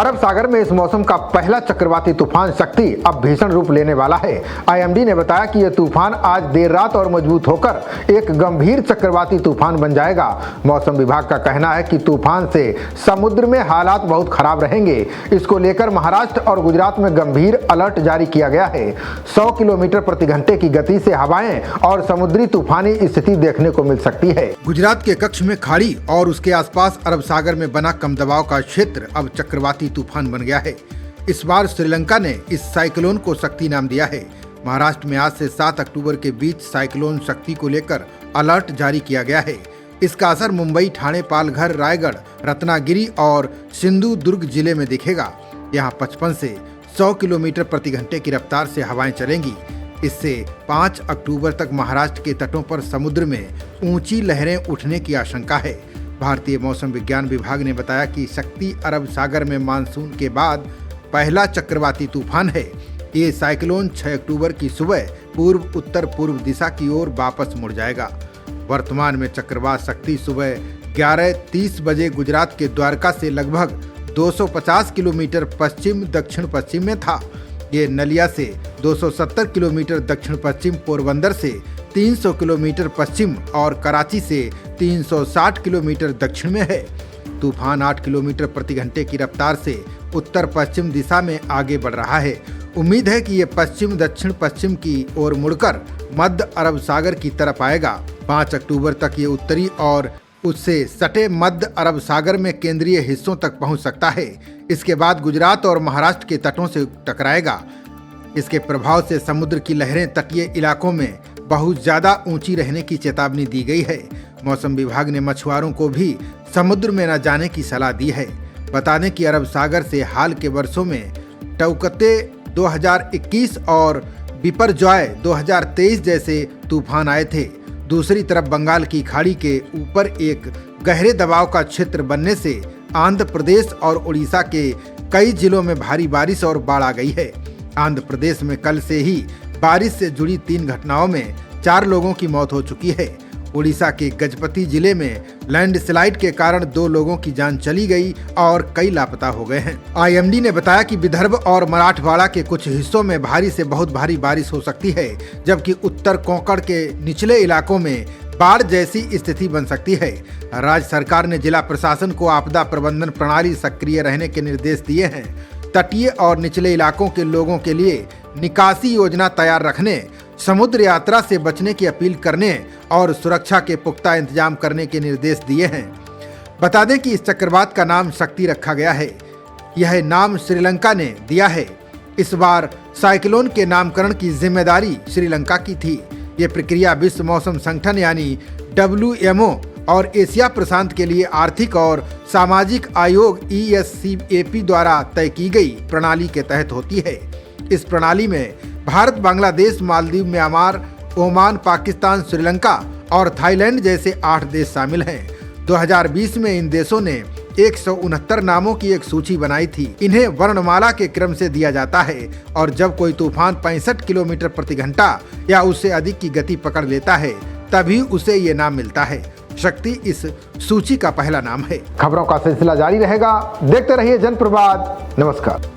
अरब सागर में इस मौसम का पहला चक्रवाती तूफान शक्ति अब भीषण रूप लेने वाला है। आईएमडी ने बताया कि यह तूफान आज देर रात और मजबूत होकर एक गंभीर चक्रवाती तूफान बन जाएगा। मौसम विभाग का कहना है कि तूफान से समुद्र में हालात बहुत खराब रहेंगे। इसको लेकर महाराष्ट्र और गुजरात में गंभीर अलर्ट जारी किया गया है। 100 किलोमीटर प्रति घंटे की गति से हवाएं और समुद्री तूफानी स्थिति देखने को मिल सकती है। गुजरात के कच्छ में खाड़ी और उसके आसपास अरब सागर में बना कम दबाव का क्षेत्र अब चक्रवाती तूफान बन गया है। इस बार श्रीलंका ने इस साइक्लोन को शक्ति नाम दिया है। महाराष्ट्र में आज से 7 अक्टूबर के बीच साइक्लोन शक्ति को लेकर अलर्ट जारी किया गया है। इसका असर मुंबई, ठाणे, पालघर, रायगढ़, रत्नागिरी और सिंधुदुर्ग जिले में दिखेगा। यहाँ 55 से 100 किलोमीटर प्रति घंटे की रफ्तार से हवाएं चलेंगी। इससे 5 अक्टूबर तक महाराष्ट्र के तटों पर समुद्र में ऊंची लहरें उठने की आशंका है। भारतीय मौसम विज्ञान विभाग ने बताया कि शक्ति अरब सागर में मानसून के बाद पहला चक्रवाती तूफान है। ये साइक्लोन 6 अक्टूबर की सुबह पूर्व उत्तर पूर्व दिशा की ओर वापस मुड़ जाएगा। वर्तमान में चक्रवात शक्ति सुबह 11:30 बजे गुजरात के द्वारका से लगभग 250 किलोमीटर पश्चिम दक्षिण पश्चिम में था। ये नलिया से 270 किलोमीटर दक्षिण पश्चिम, पोरबंदर से 300 किलोमीटर पश्चिम और कराची से 360 किलोमीटर दक्षिण में है। तूफान 8 किलोमीटर प्रति घंटे की रफ्तार से उत्तर पश्चिम दिशा में आगे बढ़ रहा है। उम्मीद है कि ये पश्चिम दक्षिण पश्चिम की ओर मुड़कर मध्य अरब सागर की तरफ आएगा। 5 अक्टूबर तक ये उत्तरी और उससे सटे मध्य अरब सागर में केंद्रीय हिस्सों तक पहुंच सकता है। इसके बाद गुजरात और महाराष्ट्र के तटों से टकराएगा। इसके प्रभाव से समुद्र की लहरें तटीय इलाकों में बहुत ज्यादा ऊंची रहने की चेतावनी दी गई है। मौसम विभाग ने मछुआरों को भी समुद्र में न जाने की सलाह दी है। बता दें कि अरब सागर से हाल के वर्षों में टौकते 2021 और बिपरजॉय 2023 जैसे तूफान आए थे। दूसरी तरफ बंगाल की खाड़ी के ऊपर एक गहरे दबाव का क्षेत्र बनने से आंध्र प्रदेश और उड़ीसा के कई जिलों में भारी बारिश और बाढ़ आ गई है। आंध्र प्रदेश में कल से ही बारिश से जुड़ी 3 घटनाओं में 4 लोगों की मौत हो चुकी है। उड़ीसा के गजपति जिले में लैंडस्लाइड के कारण 2 लोगों की जान चली गई और कई लापता हो गए हैं। आईएमडी ने बताया कि विदर्भ और मराठवाड़ा के कुछ हिस्सों में भारी से बहुत भारी बारिश हो सकती है, जबकि उत्तर कोंकण के निचले इलाकों में बाढ़ जैसी स्थिति बन सकती है। राज्य सरकार ने जिला प्रशासन को आपदा प्रबंधन प्रणाली सक्रिय रहने के निर्देश दिए हैं। तटीय और निचले इलाकों के लोगों के लिए निकासी योजना तैयार रखने, समुद्र यात्रा से बचने की अपील करने और सुरक्षा के पुख्ता इंतजाम करने के निर्देश दिए हैं। बता दें कि इस चक्रवात का नाम शक्ति रखा गया है। यह नाम श्रीलंका ने दिया है। इस बार साइक्लोन के नामकरण की जिम्मेदारी श्रीलंका की थी। ये प्रक्रिया विश्व मौसम संगठन यानी WMO और एशिया प्रशांत के लिए आर्थिक और सामाजिक आयोग ESCAP द्वारा तय की गई प्रणाली के तहत होती है। इस प्रणाली में भारत, बांग्लादेश, मालदीव, म्यांमार, ओमान, पाकिस्तान, श्रीलंका और थाईलैंड जैसे 8 देश शामिल हैं। 2020 में इन देशों ने 169 नामों की एक सूची बनाई थी। इन्हें वर्णमाला के क्रम से दिया जाता है और जब कोई तूफान 65 किलोमीटर प्रति घंटा या उससे अधिक की गति पकड़ लेता है तभी उसे ये नाम मिलता है। शक्ति इस सूची का पहला नाम है। खबरों का सिलसिला जारी रहेगा। देखते रहिए जनप्रवाद। नमस्कार।